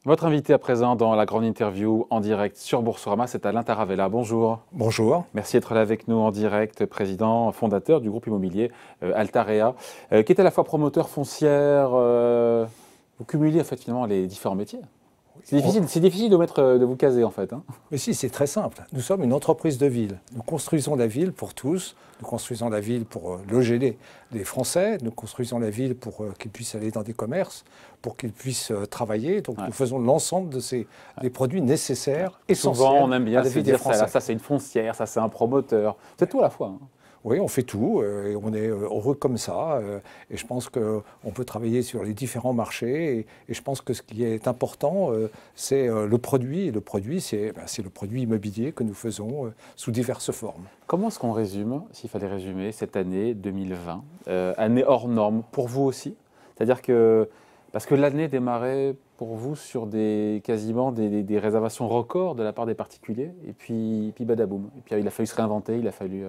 Votre invité à présent dans la grande interview en direct sur Boursorama, c'est Alain Taravella. Bonjour. Bonjour. Merci d'être là avec nous en direct, président fondateur du groupe immobilier Altarea, qui est à la fois promoteur foncière. Vous cumulez en fait finalement les différents métiers. C'est difficile de vous caser en fait. Hein. Mais si, c'est très simple. Nous sommes une entreprise de ville. Nous construisons la ville pour tous. Nous construisons la ville pour loger les Français. Nous construisons la ville pour qu'ils puissent aller dans des commerces, pour qu'ils puissent travailler. Donc nous faisons l'ensemble de des produits nécessaires, essentiels. Souvent, on aime bien à la se vie des dire Français. ça c'est une foncière, ça c'est un promoteur. C'est tout à la fois. Hein. Oui, on fait tout et on est heureux comme ça. Et je pense qu'on peut travailler sur les différents marchés. Et je pense que ce qui est important, c'est le produit. Et le produit, c'est le produit immobilier que nous faisons sous diverses formes. Comment est-ce qu'on résume, s'il fallait résumer, cette année 2020, année hors norme, pour vous aussi? C'est-à-dire que, parce que l'année démarrait pour vous sur quasiment des réservations records de la part des particuliers, et puis badaboum. Et puis il a fallu se réinventer, il a fallu...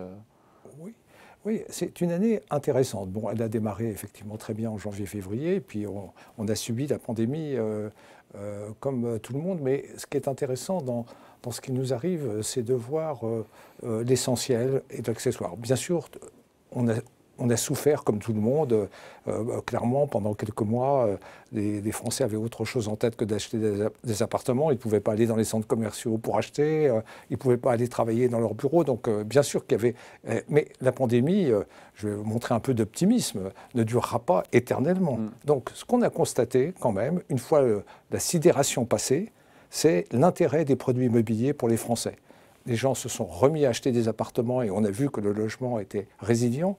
Oui, c'est une année intéressante. Bon, elle a démarré effectivement très bien en janvier-février, puis on a subi la pandémie comme tout le monde. Mais ce qui est intéressant dans ce qui nous arrive, c'est de voir l'essentiel et l'accessoire. Bien sûr, on a souffert comme tout le monde. Clairement, pendant quelques mois, les Français avaient autre chose en tête que d'acheter des appartements. Ils ne pouvaient pas aller dans les centres commerciaux pour acheter. Ils ne pouvaient pas aller travailler dans leur bureau. Donc, bien sûr qu'il y avait... mais la pandémie, je vais vous montrer un peu d'optimisme, ne durera pas éternellement. Donc, ce qu'on a constaté quand même, une fois la sidération passée, c'est l'intérêt des produits immobiliers pour les Français. Les gens se sont remis à acheter des appartements et on a vu que le logement était résilient.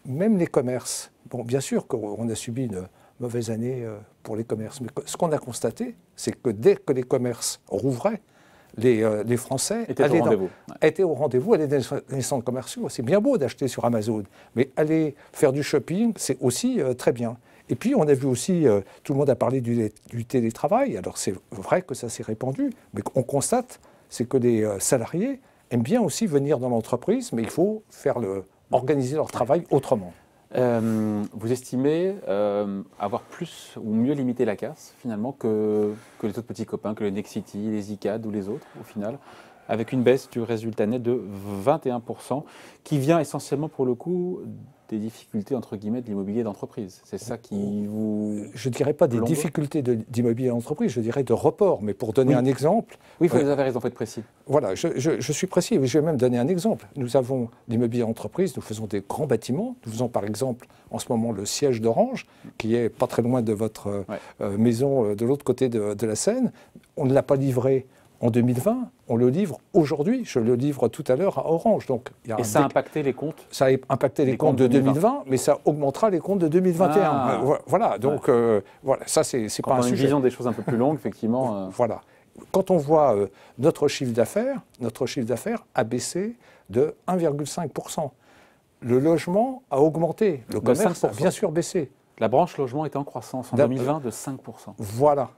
Même les commerces, bon, bien sûr qu'on a subi une mauvaise année pour les commerces, mais ce qu'on a constaté, c'est que dès que les commerces rouvraient, les Français étaient au rendez-vous, allaient dans les centres commerciaux. C'est bien beau d'acheter sur Amazon, mais aller faire du shopping, c'est aussi très bien. Et puis, on a vu aussi, tout le monde a parlé du télétravail, alors c'est vrai que ça s'est répandu, mais on constate, c'est que les salariés aiment bien aussi venir dans l'entreprise, mais il faut organiser leur travail autrement. Vous estimez avoir plus ou mieux limité la casse, finalement, que les autres petits copains, que le Nexity, les ICAD ou les autres, au final, avec une baisse du résultat net de 21%, qui vient essentiellement, pour le coup, des difficultés, entre guillemets, de l'immobilier d'entreprise. C'est ça qui vous... Je ne dirais pas des difficultés d'immobilier d'entreprise, je dirais de report. Mais pour donner un exemple... Oui, vous avez raison, il faut être précis. Voilà, je suis précis, mais je vais même donner un exemple. Nous avons l'immobilier d'entreprise, nous faisons des grands bâtiments. Nous faisons par exemple en ce moment le siège d'Orange, qui est pas très loin de votre maison de l'autre côté de la Seine. On ne l'a pas livré en 2020, on le livre aujourd'hui. Je le livre tout à l'heure à Orange. Donc, et ça a impacté les comptes? Ça a impacté les comptes de 2020, mais ça augmentera les comptes de 2021. Ah. Voilà, donc voilà, ça c'est pas un sujet. Quand on a une vision des choses un peu plus longue, effectivement. Voilà. Quand on voit notre chiffre d'affaires a baissé de 1,5%. Le logement a augmenté. Le commerce a bien sûr baissé. La branche logement était en croissance en 2020 de 5%. Voilà.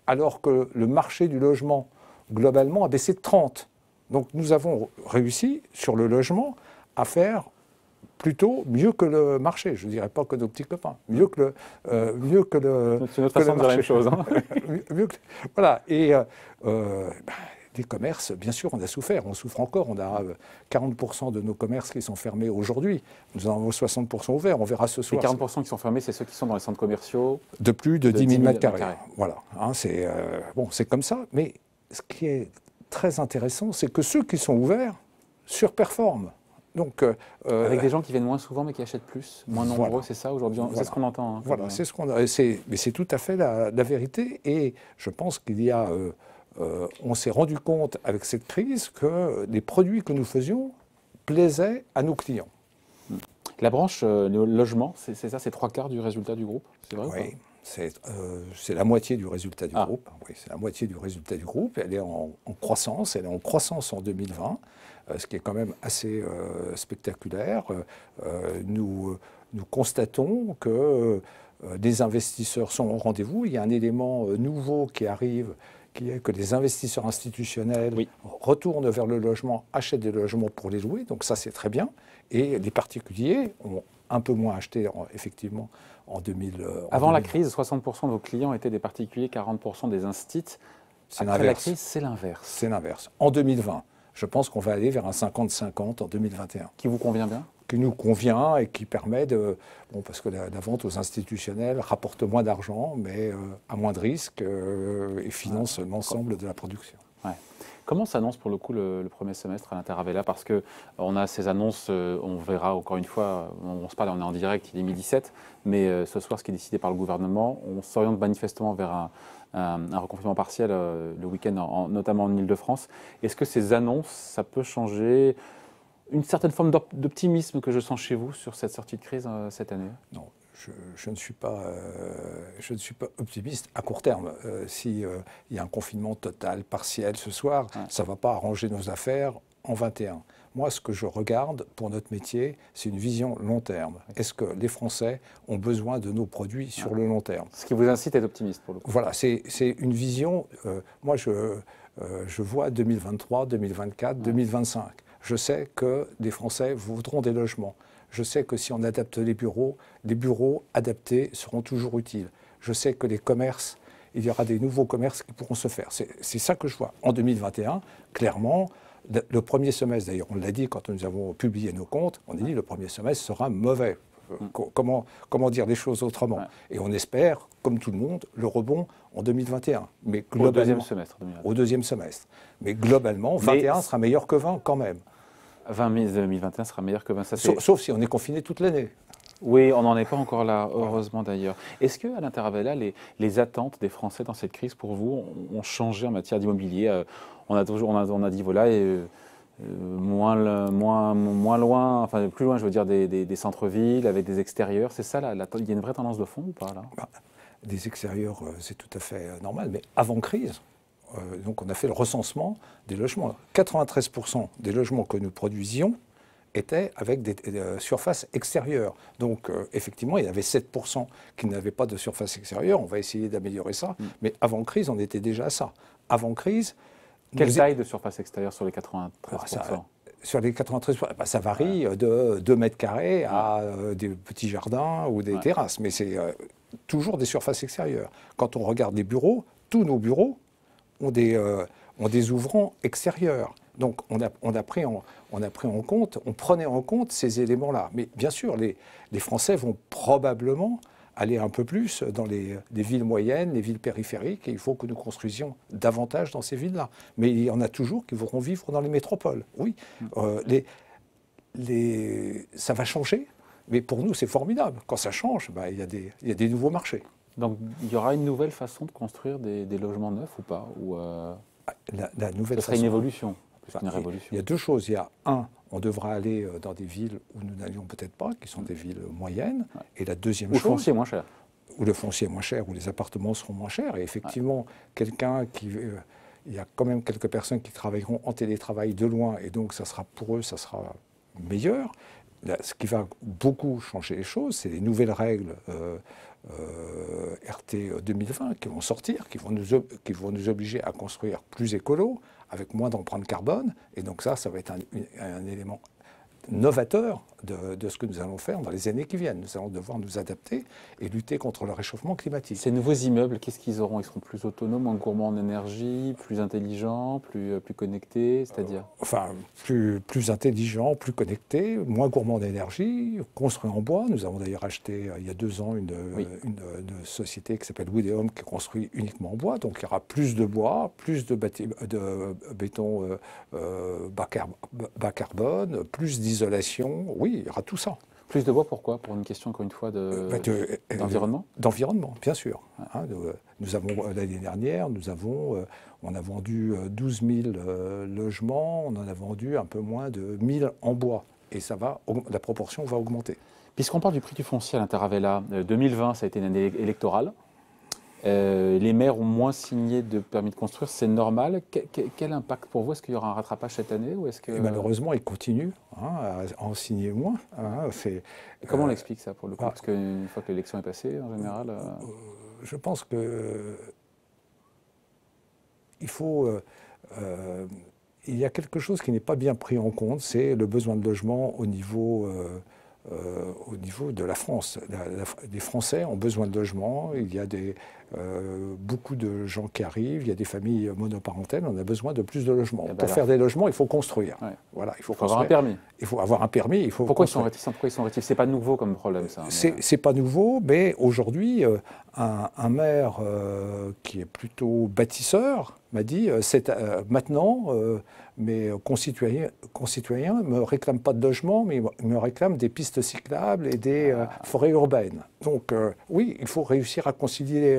Alors que le marché du logement, globalement, a baissé de 30%. Donc nous avons réussi, sur le logement, à faire plutôt mieux que le marché. Je ne dirais pas que nos petits copains. Mieux que le C'est notre façon de dire la même chose. Hein. Voilà. Et les commerces, bien sûr, on a souffert. On souffre encore. On a 40% de nos commerces qui sont fermés aujourd'hui. Nous en avons 60% ouverts. On verra ce soir. Les 40% qui sont fermés, c'est ceux qui sont dans les centres commerciaux de plus de 10 000 m². Voilà. Hein, c'est comme ça. Mais ce qui est très intéressant, c'est que ceux qui sont ouverts surperforment. Donc, avec des gens qui viennent moins souvent mais qui achètent plus, moins nombreux, voilà. C'est ça aujourd'hui, c'est ce qu'on entend. Hein, voilà, c'est ce qu'on mais c'est tout à fait la vérité. Et je pense qu'il y a... on s'est rendu compte avec cette crise que les produits que nous faisions plaisaient à nos clients. La branche logement, c'est ça, c'est 3/4 du résultat du groupe, c'est vrai? Oui, c'est la moitié du résultat du groupe. Oui, c'est la moitié du résultat du groupe. Elle est en croissance. Elle est en croissance en 2020, ce qui est quand même assez spectaculaire. Nous constatons que les investisseurs sont au rendez-vous. Il y a un élément nouveau qui arrive, qui est que les investisseurs institutionnels retournent vers le logement, achètent des logements pour les louer. Donc ça, c'est très bien. Et les particuliers ont un peu moins acheté effectivement en 2000. Avant la crise, 60% de vos clients étaient des particuliers, 40% des instituts. Après la crise, c'est l'inverse. C'est l'inverse. En 2020, je pense qu'on va aller vers un 50-50 en 2021. Qui vous convient bien? Qui nous convient et qui permet de... Bon, parce que la vente aux institutionnels rapporte moins d'argent, mais à moins de risques et finance l'ensemble de la production. Ouais. Comment s'annonce pour le coup le premier semestre à l'Interravella? Parce qu'on a ces annonces, on verra encore une fois, on se parle, on est en direct, il est 12h17, mais ce soir, ce qui est décidé par le gouvernement, on s'oriente manifestement vers un reconfinement partiel le week-end, notamment en Ile-de-France. Est-ce que ces annonces, ça peut changer une certaine forme d'optimisme que je sens chez vous sur cette sortie de crise cette année? Non, je ne suis pas optimiste à court terme. S'il y a un confinement total, partiel ce soir, ça ne va pas arranger nos affaires en 2021. Moi, ce que je regarde pour notre métier, c'est une vision long terme. Est-ce que les Français ont besoin de nos produits sur le long terme? Ce qui vous incite à être optimiste pour le coup. Voilà, c'est une vision. Moi, je vois 2023, 2024, 2025. Je sais que les Français voudront des logements. Je sais que si on adapte les bureaux adaptés seront toujours utiles. Je sais que les commerces, il y aura des nouveaux commerces qui pourront se faire. C'est ça que je vois. En 2021, clairement, le premier semestre, d'ailleurs, on l'a dit quand nous avons publié nos comptes, on a dit que le premier semestre sera mauvais. Comment dire les choses autrement? Et on espère, comme tout le monde, le rebond en 2021. Mais globalement, au deuxième semestre. Au deuxième semestre. Mais globalement, 2021 sera meilleur que 20 quand même. 2021 sera meilleur que 20. Sauf si on est confiné toute l'année. Oui, on n'en est pas encore là, heureusement d'ailleurs. Est-ce qu'à l'Interravella, les attentes des Français dans cette crise, pour vous, ont changé en matière d'immobilier? On a dit, voilà, moins loin, enfin plus loin, je veux dire, des centres-villes, avec des extérieurs. C'est ça, il y a une vraie tendance de fond ou pas là? Des extérieurs, c'est tout à fait normal, mais avant crise, donc on a fait le recensement des logements. 93% des logements que nous produisions étaient avec des surfaces extérieures. Donc effectivement, il y avait 7% qui n'avaient pas de surface extérieure. On va essayer d'améliorer ça. Mais avant crise, on était déjà à ça. Avant crise... Quelle taille de surface extérieure sur les 93%? Sur les 93%, ça varie de 2 mètres carrés à des petits jardins ou des terrasses. Mais c'est toujours des surfaces extérieures. Quand on regarde les bureaux, tous nos bureaux ont des ouvrants extérieurs. Donc on prenait en compte ces éléments-là. Mais bien sûr, les Français vont probablement aller un peu plus dans les villes moyennes, les villes périphériques, et il faut que nous construisions davantage dans ces villes-là. Mais il y en a toujours qui voudront vivre dans les métropoles. Oui, ça va changer, mais pour nous c'est formidable. Quand ça change, il y a des nouveaux marchés. Donc il y aura une nouvelle façon de construire des logements neufs ou pas? La nouvelle Ce serait une évolution, plus qu'une révolution. Il y a deux choses. Il y a on devra aller dans des villes où nous n'allions peut-être pas, qui sont des villes moyennes. Et la deuxième chose... Où le foncier est moins cher. Où le foncier est moins cher, où les appartements seront moins chers. Et effectivement, il y a quand même quelques personnes qui travailleront en télétravail de loin, et donc pour eux, ça sera meilleur. Ce qui va beaucoup changer les choses, c'est les nouvelles règles RT 2020 qui vont sortir, qui vont nous obliger à construire plus écolo, avec moins d'empreinte carbone. Et donc ça va être un élément novateur de ce que nous allons faire dans les années qui viennent. Nous allons devoir nous adapter et lutter contre le réchauffement climatique. Ces nouveaux immeubles, qu'est-ce qu'ils auront? Ils seront plus autonomes, moins gourmands en énergie, plus intelligents, plus connectés, c'est-à-dire plus intelligents, plus connectés, moins gourmands d'énergie, construits en bois. Nous avons d'ailleurs acheté il y a 2 ans une société qui s'appelle Wood & Home qui construit uniquement en bois. Donc il y aura plus de bois, plus de béton bas carbone, plus d'isolation. Oui, il y aura tout ça. Plus de bois, pourquoi? Pour une question, encore une fois, d'environnement? D'environnement, bien sûr. Nous avons, l'année dernière, on a vendu 12 000 logements, on en a vendu un peu moins de 1 000 en bois. Et la proportion va augmenter. Puisqu'on parle du prix du foncier à l'Interravella, 2020, ça a été une année électorale. Les maires ont moins signé de permis de construire, c'est normal. Quel impact pour vous? Est-ce qu'il y aura un rattrapage cette année ou est-ce que... Malheureusement, ils continuent à en signer moins. Et comment on l'explique ça pour le coup? Parce qu'une fois que l'élection est passée, en général... Je pense que il y a quelque chose qui n'est pas bien pris en compte, c'est le besoin de logement au niveau au niveau de la France. Les Français ont besoin de logements, il y a beaucoup de gens qui arrivent, il y a des familles monoparentales, on a besoin de plus de logements. Pour faire des logements, il faut construire. Ouais. Voilà, il faut avoir un permis. Il faut avoir un permis. Il faut Pourquoi ils sont réticents? C'est pas nouveau comme problème, ça. C'est pas nouveau, mais aujourd'hui, un maire qui est plutôt bâtisseur m'a dit maintenant, mes concitoyens ne me réclament pas de logement, mais ils me réclament des pistes cyclables et des forêts urbaines. Donc oui, il faut réussir à concilier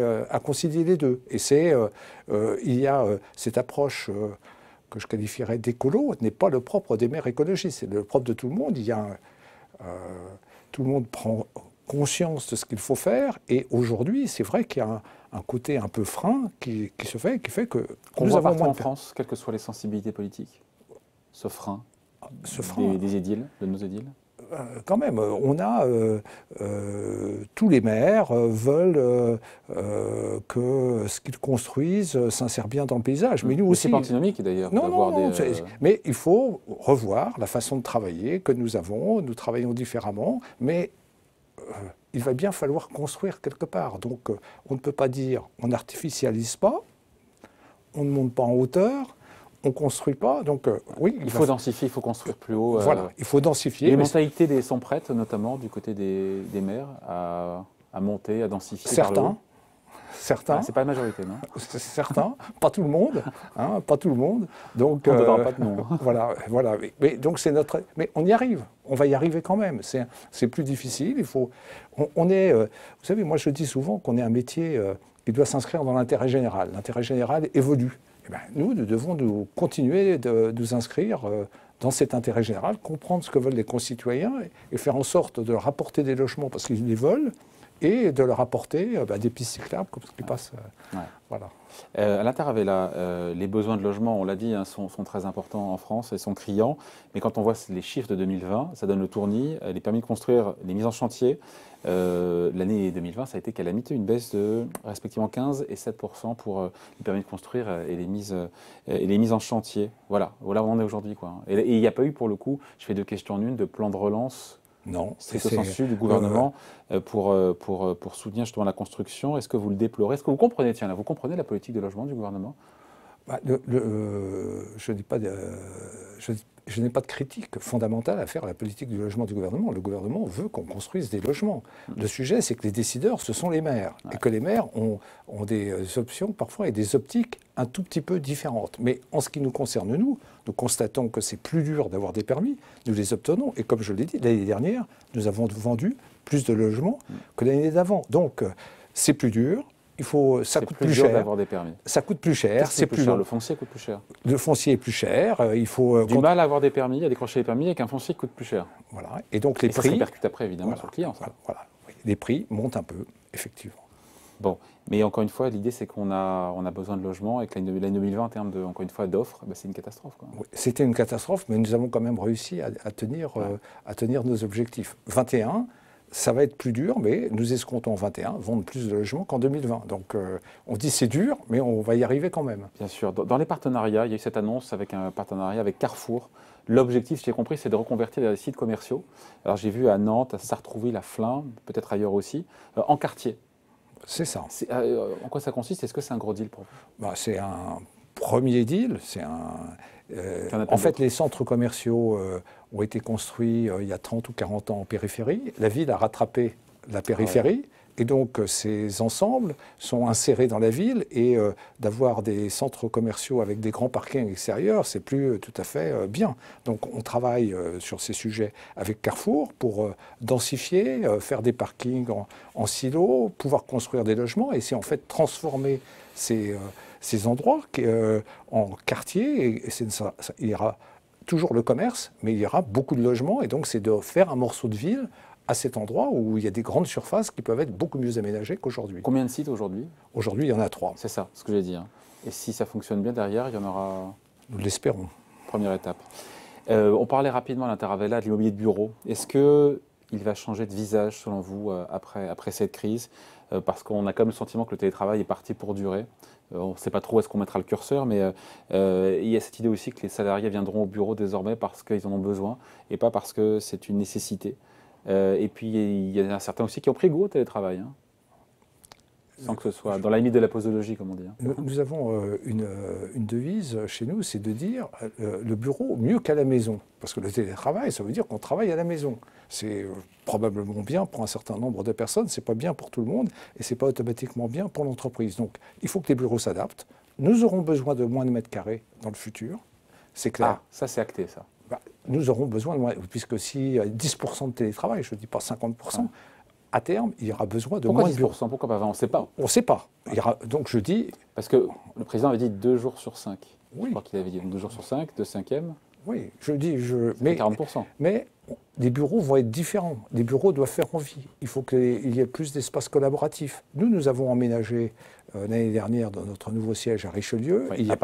les deux. Et il y a cette approche que je qualifierais d'écolo, n'est pas le propre des maires écologistes, c'est le propre de tout le monde. Tout le monde prend conscience de ce qu'il faut faire, et aujourd'hui, c'est vrai qu'il y a un côté un peu frein qui se fait, qui fait que nous avons moins en France, quelles que soient les sensibilités politiques, ce frein, des édiles, de nos édiles. Quand même, on a tous les maires veulent que ce qu'ils construisent s'insère bien dans le paysage. Mais nous aussi. C'est pas antinomique d'ailleurs. Mais il faut revoir la façon de travailler que nous avons. Nous travaillons différemment, mais il va bien falloir construire quelque part. Donc, on ne peut pas dire on n'artificialise pas, on ne monte pas en hauteur. On ne construit pas, donc oui. Il faut densifier, il faut construire plus haut. Voilà, il faut densifier. Les mentalités sont prêtes, notamment du côté des maires, à monter, à densifier. Certains. C'est pas la majorité, non? Certains, pas tout le monde, hein, pas tout le monde. Donc, on ne donnera pas de nom. voilà. Mais donc c'est notre. Mais on y arrive. On va y arriver quand même. C'est plus difficile. Il faut. On est. Vous savez, moi je dis souvent qu'on est un métier qui doit s'inscrire dans l'intérêt général. L'intérêt général évolue. Eh bien, nous devons continuer de nous inscrire dans cet intérêt général, comprendre ce que veulent les concitoyens et faire en sorte de leur apporter des logements parce qu'ils les veulent et de leur apporter des pistes cyclables comme ce qui passe. Voilà. Alain Taravella, les besoins de logement, on l'a dit, sont très importants en France et sont criants. Mais quand on voit les chiffres de 2020, ça donne le tournis. Les permis de construire, les mises en chantier, l'année 2020, ça a été calamiteux, une baisse de respectivement 15 et 7% pour les permis de construire et les mises en chantier. Voilà où on est aujourd'hui, quoi. Et il n'y a pas eu, pour le coup, je fais deux questions en une, de plan de relance. Non, c'est au sensu du gouvernement pour soutenir justement la construction. Est-ce que vous le déplorez? Est-ce que vous comprenez, vous comprenez la politique de logement du gouvernement? Je n'ai pas de critique fondamentale à faire à la politique du logement du gouvernement. Le gouvernement veut qu'on construise des logements. Le sujet, c'est que les décideurs, ce sont les maires. Et que les maires ont des options parfois et des optiques un tout petit peu différentes. Mais en ce qui nous concerne, nous constatons que c'est plus dur d'avoir des permis. Nous les obtenons. Et comme je l'ai dit, l'année dernière, nous avons vendu plus de logements que l'année d'avant. Donc, c'est plus dur. Ça coûte plus cher d'avoir des permis. Ça coûte plus cher, c'est plus cher. Le foncier coûte plus cher. Le foncier est plus cher. Il faut du mal à avoir des permis, à décrocher les permis avec un foncier qui coûte plus cher. Voilà. Et donc les prix. Ça se répercute après évidemment sur le client. Voilà. Les prix montent un peu, effectivement. Bon, mais encore une fois, l'idée c'est qu'on a besoin de logements et que l'année 2020 en termes de, encore une fois, d'offres, c'est une catastrophe. Oui, c'était une catastrophe, mais nous avons quand même réussi à tenir nos objectifs. 21. Ça va être plus dur, mais nous escomptons en 21 vendre plus de logements qu'en 2020. Donc on dit c'est dur, mais on va y arriver quand même. Bien sûr. Dans les partenariats, il y a eu cette annonce avec un partenariat avec Carrefour. L'objectif, si j'ai compris, c'est de reconvertir des sites commerciaux. Alors j'ai vu à Nantes, à Sartrouville, à Flins, peut-être ailleurs aussi, en quartier. C'est ça. En quoi ça consiste? Est-ce que c'est un gros deal pour vous? C'est un premier deal. En fait, les centres commerciaux ont été construits il y a 30 ou 40 ans en périphérie. La ville a rattrapé la périphérie. Et donc, ces ensembles sont insérés dans la ville. Et d'avoir des centres commerciaux avec des grands parkings extérieurs, c'est plus tout à fait bien. Donc, on travaille sur ces sujets avec Carrefour pour densifier, faire des parkings en silos, pouvoir construire des logements. Et c'est en fait transformer ces endroits en quartier, il y aura toujours le commerce, mais il y aura beaucoup de logements, et donc c'est de faire un morceau de ville à cet endroit où il y a des grandes surfaces qui peuvent être beaucoup mieux aménagées qu'aujourd'hui. Combien de sites aujourd'hui? Aujourd'hui, il y en a 3. C'est ça, ce que j'ai dit. Et si ça fonctionne bien derrière, il y en aura... Nous l'espérons. Première étape. On parlait rapidement à Alain Taravella de l'immobilier de bureau. Est-ce qu'il va changer de visage, selon vous, après cette crise? Parce qu'on a quand même le sentiment que le télétravail est parti pour durer. On ne sait pas trop où est-ce qu'on mettra le curseur, mais il y a cette idée aussi que les salariés viendront au bureau désormais parce qu'ils en ont besoin et pas parce que c'est une nécessité. Et puis, il y en a certains aussi qui ont pris goût au télétravail, hein, sans que ce soit dans la limite de la posologie, comme on dit. Hein. Nous avons une devise chez nous, c'est de dire le bureau mieux qu'à la maison. Parce que le télétravail, ça veut dire qu'on travaille à la maison. C'est probablement bien pour un certain nombre de personnes, c'est pas bien pour tout le monde, et c'est pas automatiquement bien pour l'entreprise. Donc, il faut que les bureaux s'adaptent. Nous aurons besoin de moins de mètres carrés dans le futur, c'est clair. Ah, ça c'est acté, ça. Nous aurons besoin de moins, puisque si 10% de télétravail, je ne dis pas 50%, à terme, il y aura besoin de moins de bureaux. Pourquoi pas 20? On ne sait pas. On ne sait pas. Donc je dis... Parce que le président avait dit 2 jours sur 5. Oui. Je crois qu'il avait dit 2 jours sur 5, 2/5e. Oui, je dis... Mais 40%. Mais les bureaux vont être différents. Les bureaux doivent faire envie. Il faut qu'il y ait plus d'espace collaboratif. Nous avons emménagé l'année dernière dans notre nouveau siège à Richelieu. Oui, il y a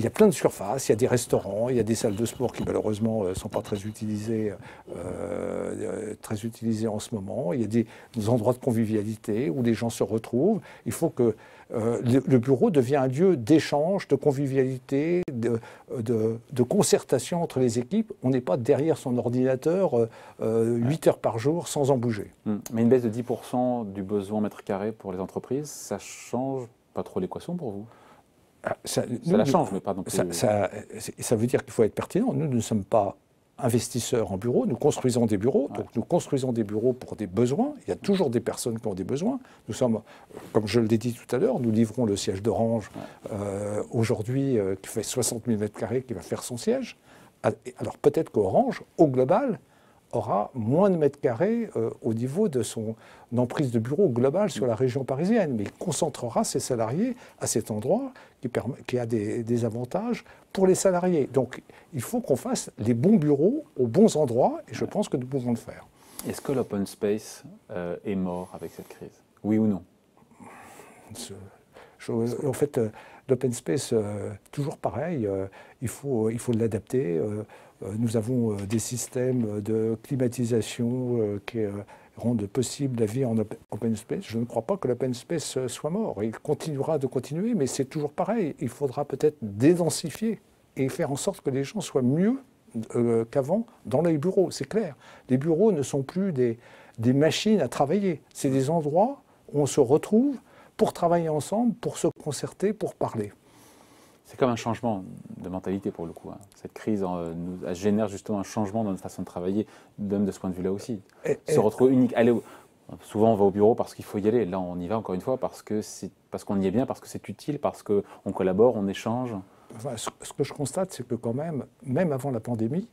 plein de surfaces, il y a des restaurants, il y a des salles de sport qui malheureusement ne sont pas très utilisées en ce moment. Il y a des endroits de convivialité où les gens se retrouvent. Il faut que le bureau devienne un lieu d'échange, de convivialité, de concertation entre les équipes. On n'est pas derrière son ordinateur 8 heures par jour sans en bouger. Mais une baisse de 10% du besoin mètre carré pour les entreprises, ça change pas trop l'équation pour vous? Ça la change, mais pas non plus. Ça veut dire qu'il faut être pertinent. Nous ne sommes pas investisseurs en bureaux, nous construisons des bureaux. Donc nous construisons des bureaux pour des besoins. Il y a toujours des personnes qui ont des besoins. Nous sommes, comme je l'ai dit tout à l'heure, nous livrons le siège d'Orange aujourd'hui, qui fait 60 000 m², qui va faire son siège. Alors peut-être qu'Orange, au global, aura moins de mètres carrés au niveau de son emprise de bureau global sur la région parisienne, mais il concentrera ses salariés à cet endroit qui a des avantages pour les salariés. Donc il faut qu'on fasse les bons bureaux aux bons endroits, et je pense que nous pouvons le faire. Est-ce que l'open space est mort avec cette crise? Oui ou non? En fait, l'open space, toujours pareil, il faut l'adapter. Nous avons des systèmes de climatisation qui rendent possible la vie en open space. Je ne crois pas que l'open space soit mort. Il continuera de continuer, mais c'est toujours pareil. Il faudra peut-être dédensifier et faire en sorte que les gens soient mieux qu'avant dans les bureaux. C'est clair. Les bureaux ne sont plus des machines à travailler. C'est des endroits où on se retrouve pour travailler ensemble, pour se concerter, pour parler. C'est comme un changement de mentalité pour le coup. Hein. Cette crise génère justement un changement dans notre façon de travailler, même de ce point de vue-là aussi. Se retrouver unique. Souvent on va au bureau parce qu'il faut y aller. Là on y va encore une fois parce qu'on y est bien, parce que c'est utile, parce qu'on collabore, on échange. Enfin, ce que je constate, c'est que quand même avant la pandémie,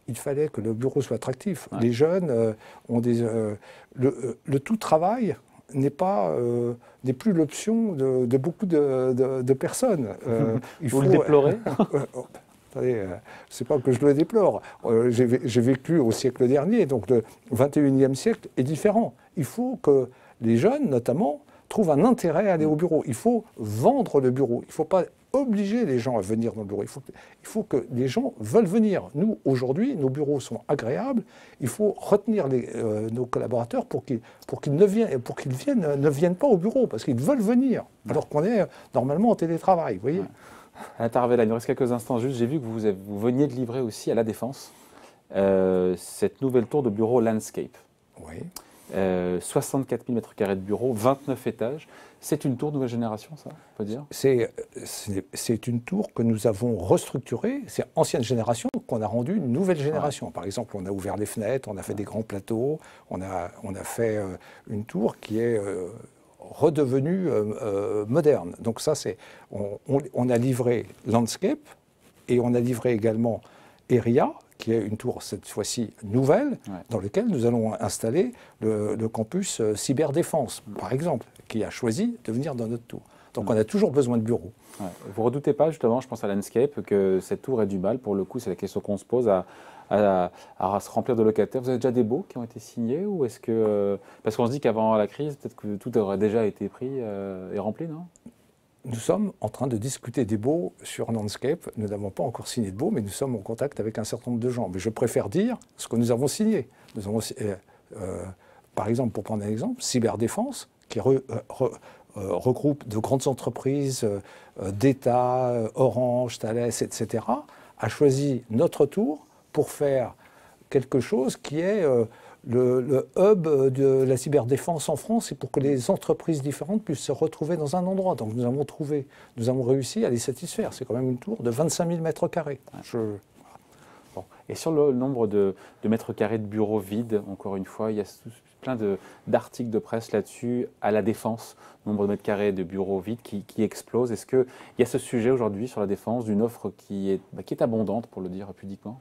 il fallait que le bureau soit attractif. Ouais. Les jeunes ont le tout travail n'est plus l'option de beaucoup de personnes. Vous le déplorez? C'est pas que je le déplore. J'ai vécu au siècle dernier, donc le 21e siècle est différent. Il faut que les jeunes, notamment, trouvent un intérêt à aller au bureau. Il faut vendre le bureau. Il ne faut pas obliger les gens à venir dans le bureau. Il faut que les gens veulent venir. Nous, aujourd'hui, nos bureaux sont agréables. Il faut retenir nos collaborateurs pour qu'ils ne viennent pas au bureau, parce qu'ils veulent venir, alors qu'on est normalement en télétravail. Vous voyez. Intervella, il nous reste quelques instants juste. J'ai vu que vous veniez de livrer aussi à La Défense cette nouvelle tour de bureau Landscape. Oui. 64 000 m² de bureau, 29 étages. C'est une tour nouvelle génération, ça, on peut dire? C'est une tour que nous avons restructurée. C'est ancienne génération qu'on a rendue une nouvelle génération. Ouais. Par exemple, on a ouvert les fenêtres, on a fait des grands plateaux, on a fait une tour qui est redevenue moderne. Donc ça, on a livré Landscape et on a livré également Eria, qui est une tour cette fois-ci nouvelle, dans laquelle nous allons installer le campus cyberdéfense, par exemple, qui a choisi de venir dans notre tour. Donc on a toujours besoin de bureaux. Ouais. Vous ne redoutez pas, justement, je pense à Landscape, que cette tour ait du mal, pour le coup, c'est la question qu'on se pose, à se remplir de locataires. Vous avez déjà des baux qui ont été signés, ou est-ce que... Parce qu'on se dit qu'avant la crise, peut-être que tout aurait déjà été pris et rempli, non? Nous sommes en train de discuter des baux sur Landscape. Nous n'avons pas encore signé de baux, mais nous sommes en contact avec un certain nombre de gens. Mais je préfère dire ce que nous avons signé. Nous avons, par exemple, pour prendre un exemple, Cyberdéfense, qui regroupe de grandes entreprises d'État, Orange, Thales, etc., a choisi notre tour pour faire quelque chose qui est le hub de la cyberdéfense en France, c'est pour que les entreprises différentes puissent se retrouver dans un endroit. Donc nous avons réussi à les satisfaire. C'est quand même une tour de 25 000 mètres carrés. Bon. Et sur le nombre de mètres carrés de bureaux vides, encore une fois, il y a plein d'articles de presse là-dessus, à la Défense, nombre de mètres carrés de bureaux vides qui explose. Est-ce qu'il y a ce sujet aujourd'hui sur la Défense d'une offre qui est abondante, pour le dire pudiquement?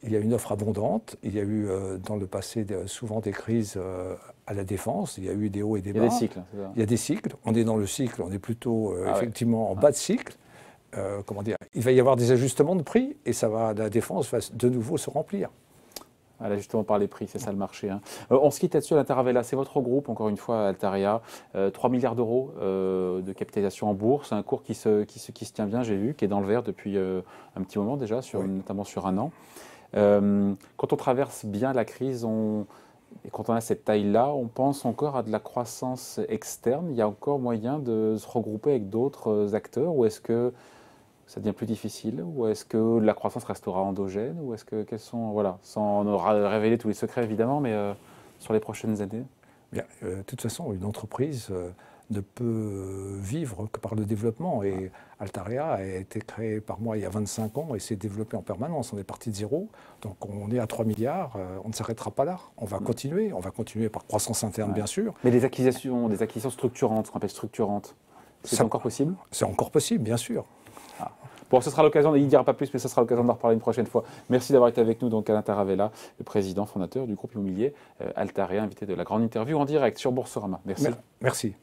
Il y a une offre abondante. Il y a eu dans le passé souvent des crises à la Défense. Il y a eu des hauts et des bas. Il y a des cycles. C'est ça. Il y a des cycles. On est dans le cycle, on est plutôt effectivement en bas de cycle. Comment dire, il va y avoir des ajustements de prix et la Défense va de nouveau se remplir. Voilà, justement par les prix, c'est ça le marché. Hein. On se quitte là-dessus à Altaravella, c'est votre groupe, encore une fois, Altaria, 3 milliards d'euros de capitalisation en bourse, un cours qui se tient bien, j'ai vu, qui est dans le vert depuis un petit moment déjà, notamment sur un an. Quand on traverse bien la crise, et quand on a cette taille-là, on pense encore à de la croissance externe. Il y a encore moyen de se regrouper avec d'autres acteurs, ou est-ce que ça devient plus difficile, ou est-ce que la croissance restera endogène, ou est-ce que voilà, sans nous révéler tous les secrets évidemment, mais sur les prochaines années? Bien, de toute façon, une entreprise ne peut vivre que par le développement. Et Altaria a été créé par moi il y a 25 ans et s'est développé en permanence. On est parti de zéro, donc on est à 3 milliards, on ne s'arrêtera pas là. On va continuer par croissance interne, bien sûr. Mais des acquisitions structurantes, ce qu'on appelle structurantes, c'est encore possible? C'est encore possible, bien sûr. Bon, ce sera l'occasion, il ne dira pas plus, mais ce sera l'occasion d'en reparler une prochaine fois. Merci d'avoir été avec nous, donc Alain Taravella, le président fondateur du groupe immobilier Altaria, invité de la grande interview en direct sur Boursorama. Merci. Merci.